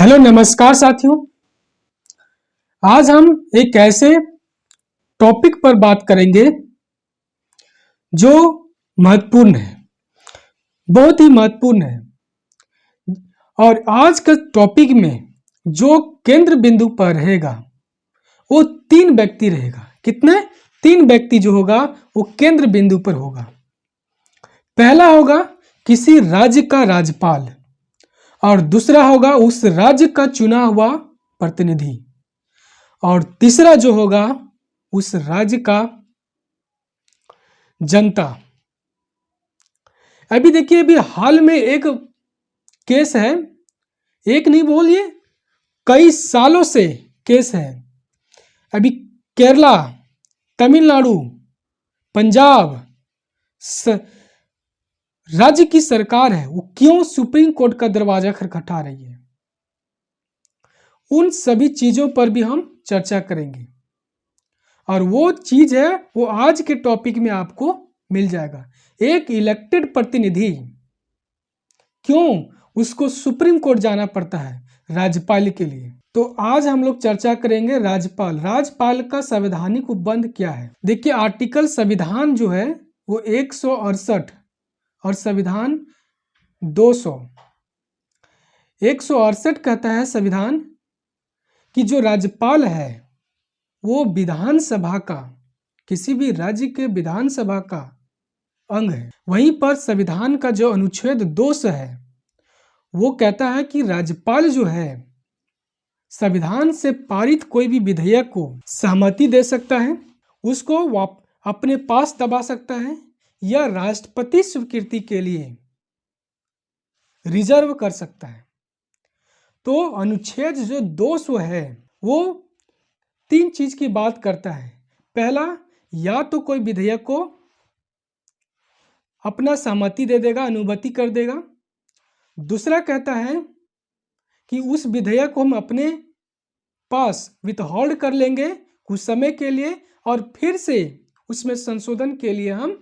Hello नमस्कार साथियों। आज हम एक ऐसे टॉपिक पर बात करेंगे जो महत्वपूर्ण है, बहुत ही महत्वपूर्ण है। और आज के टॉपिक में जो केंद्र बिंदु पर रहेगा वो तीन व्यक्ति रहेगा। कितने? तीन व्यक्ति जो होगा वो केंद्र बिंदु पर होगा। पहला होगा किसी राज्य का राज्यपाल और दूसरा होगा उस राज्य का चुना हुआ प्रतिनिधि और तीसरा जो होगा उस राज्य का जनता। अभी देखिए, अभी हाल में एक केस है, एक नहीं बोलिए कई सालों से केस है। अभी केरला, तमिलनाडु, पंजाब राज्य की सरकार है, वो क्यों सुप्रीम कोर्ट का दरवाजा खटखटा रही है, उन सभी चीजों पर भी हम चर्चा करेंगे। और वो चीज है वो आज के टॉपिक में आपको मिल जाएगा। एक इलेक्टेड प्रतिनिधि क्यों उसको सुप्रीम कोर्ट जाना पड़ता है राज्यपाल के लिए। तो आज हम लोग चर्चा करेंगे राज्यपाल। राज्यपाल का संवैधानिक उपबंध क्या है। देखिए, आर्टिकल संविधान जो है वो 168 और संविधान 200। 168 कहता है संविधान कि जो राज्यपाल है वो विधानसभा का, किसी भी राज्य के विधानसभा का अंग है। वहीं पर संविधान का जो अनुच्छेद 200 है वो कहता है कि राज्यपाल जो है संविधान से पारित कोई भी विधेयक को सहमति दे सकता है, उसको अपने पास दबा सकता है या राष्ट्रपति स्वीकृति के लिए रिजर्व कर सकता है। तो अनुच्छेद जो 200 है वो तीन चीज की बात करता है। पहला, या तो कोई विधेयक को अपना सहमति दे देगा, अनुमति कर देगा। दूसरा कहता है कि उस विधेयक को हम अपने पास विथहोल्ड कर लेंगे कुछ समय के लिए और फिर से उसमें संशोधन के लिए हम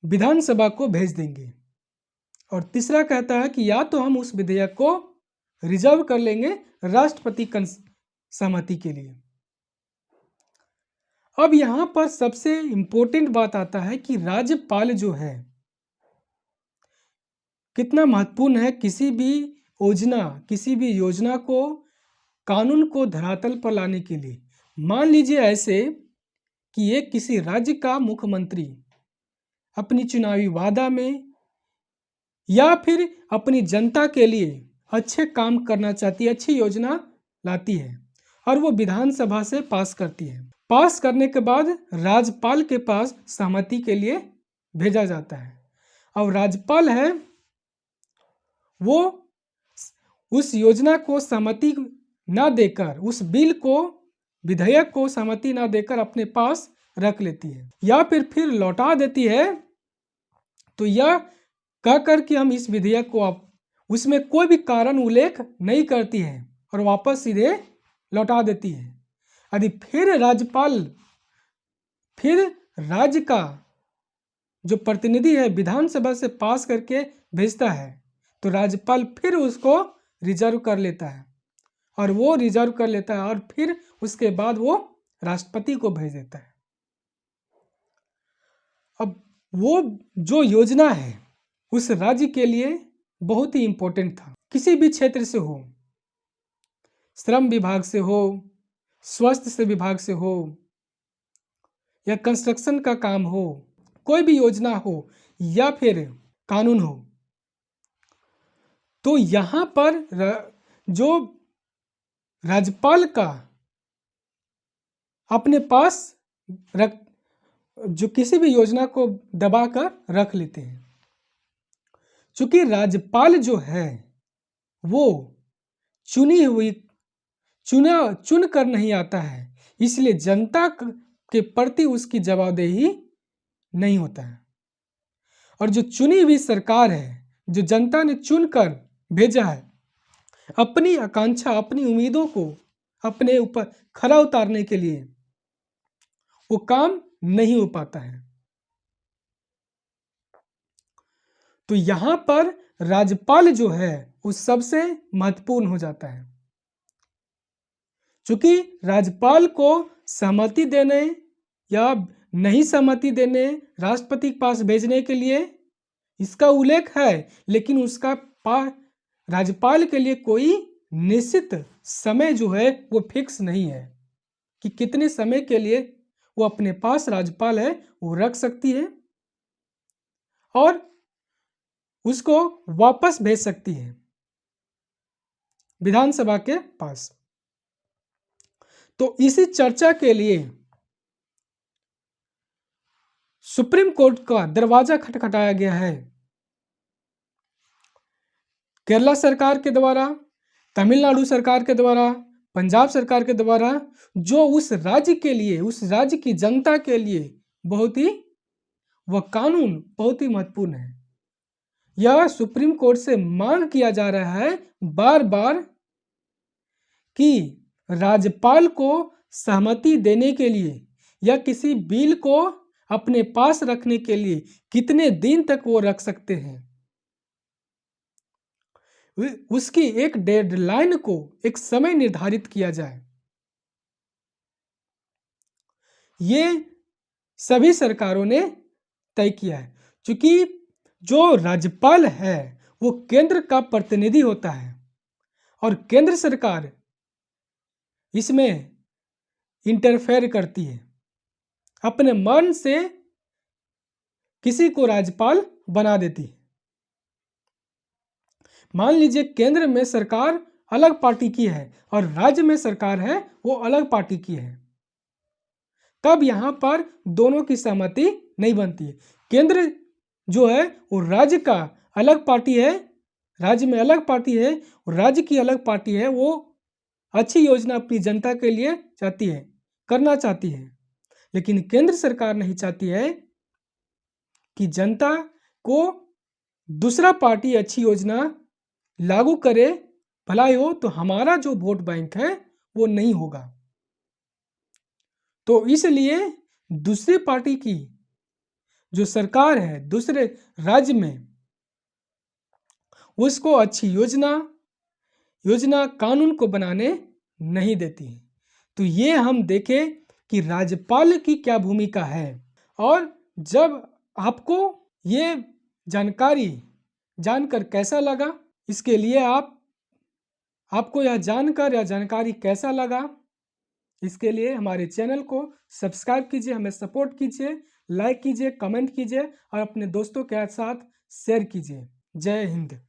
विधानसभा को भेज देंगे। और तीसरा कहता है कि या तो हम उस विधेयक को रिजर्व कर लेंगे राष्ट्रपति सहमति के लिए। अब यहां पर सबसे इंपॉर्टेंट बात आता है कि राज्यपाल जो है कितना महत्वपूर्ण है किसी भी योजना को, कानून को धरातल पर लाने के लिए। मान लीजिए ऐसे कि एक किसी राज्य का मुख्यमंत्री अपनी चुनावी वादा में या फिर अपनी जनता के लिए अच्छे काम करना चाहती है, अच्छी योजना लाती है और वो विधानसभा से पास करती है। पास करने के बाद राज्यपाल के पास सहमति के लिए भेजा जाता है। और राज्यपाल है वो उस योजना को सहमति ना देकर, उस बिल को, विधेयक को सहमति ना देकर अपने पास रख लेती है या फिर लौटा देती है। तो यह कहकर कि हम इस विधेयक को उसमें कोई भी कारण उल्लेख नहीं करती है और वापस सीधे लौटा देती है। यदि फिर राज्यपाल राज्य का जो प्रतिनिधि है विधानसभा से पास करके भेजता है तो राज्यपाल फिर उसको रिजर्व कर लेता है और वो रिजर्व कर लेता है और फिर उसके बाद वो राष्ट्रपति को भेज देता है। अब वो जो योजना है उस राज्य के लिए बहुत ही इंपॉर्टेंट था। किसी भी क्षेत्र से हो, श्रम विभाग से हो, स्वास्थ्य से विभाग से हो या कंस्ट्रक्शन का काम हो, कोई भी योजना हो या फिर कानून हो, तो यहां पर जो राज्यपाल का अपने पास जो किसी भी योजना को दबाकर रख लेते हैं। क्योंकि राज्यपाल जो है वो चुन कर नहीं आता है, इसलिए जनता के प्रति उसकी जवाबदेही नहीं होता है। और जो चुनी हुई सरकार है, जो जनता ने चुनकर भेजा है, अपनी आकांक्षा, अपनी उम्मीदों को अपने ऊपर खरा उतारने के लिए वो काम नहीं हो पाता है। तो यहां पर राज्यपाल जो है वो सबसे महत्वपूर्ण हो जाता है, क्योंकि राज्यपाल को सहमति देने या नहीं सहमति देने राष्ट्रपति के पास भेजने के लिए इसका उल्लेख है, लेकिन राज्यपाल के लिए कोई निश्चित समय जो है वो फिक्स नहीं है कि कितने समय के लिए वो अपने पास राज्यपाल है वो रख सकती है और उसको वापस भेज सकती है विधानसभा के पास। तो इसी चर्चा के लिए सुप्रीम कोर्ट का दरवाजा खटखटाया गया है। केरला सरकार के द्वारा, तमिलनाडु सरकार के द्वारा, पंजाब सरकार के द्वारा, जो उस राज्य के लिए, उस राज्य की जनता के लिए वह कानून बहुत ही महत्वपूर्ण है। यह सुप्रीम कोर्ट से मांग किया जा रहा है बार बार कि राज्यपाल को सहमति देने के लिए या किसी बिल को अपने पास रखने के लिए कितने दिन तक वो रख सकते हैं, उसकी एक डेडलाइन को, एक समय निर्धारित किया जाए। ये सभी सरकारों ने तय किया है, क्योंकि जो राज्यपाल है वो केंद्र का प्रतिनिधि होता है और केंद्र सरकार इसमें इंटरफेयर करती है, अपने मन से किसी को राज्यपाल बना देती है। मान लीजिए केंद्र में सरकार अलग पार्टी की है और राज्य में सरकार है वो अलग पार्टी की है, तब यहां पर दोनों की सहमति नहीं बनती है। केंद्र जो है वो राज्य का अलग पार्टी है, राज्य में अलग पार्टी है और राज्य की अलग पार्टी है, वो अच्छी योजना अपनी जनता के लिए चाहती है, करना चाहती है, लेकिन केंद्र सरकार नहीं चाहती है कि जनता को दूसरा पार्टी अच्छी योजना लागू करे, भलाई हो, तो हमारा जो वोट बैंक है वो नहीं होगा। तो इसलिए दूसरी पार्टी की जो सरकार है दूसरे राज्य में, उसको अच्छी योजना कानून को बनाने नहीं देती है। तो ये हम देखें कि राज्यपाल की क्या भूमिका है। और जब आपको ये जानकारी जानकर कैसा लगा, इसके लिए आपको यह जानकर या जानकारी कैसा लगा, इसके लिए हमारे चैनल को सब्सक्राइब कीजिए, हमें सपोर्ट कीजिए, लाइक कीजिए, कमेंट कीजिए और अपने दोस्तों के साथ शेयर कीजिए। जय हिंद।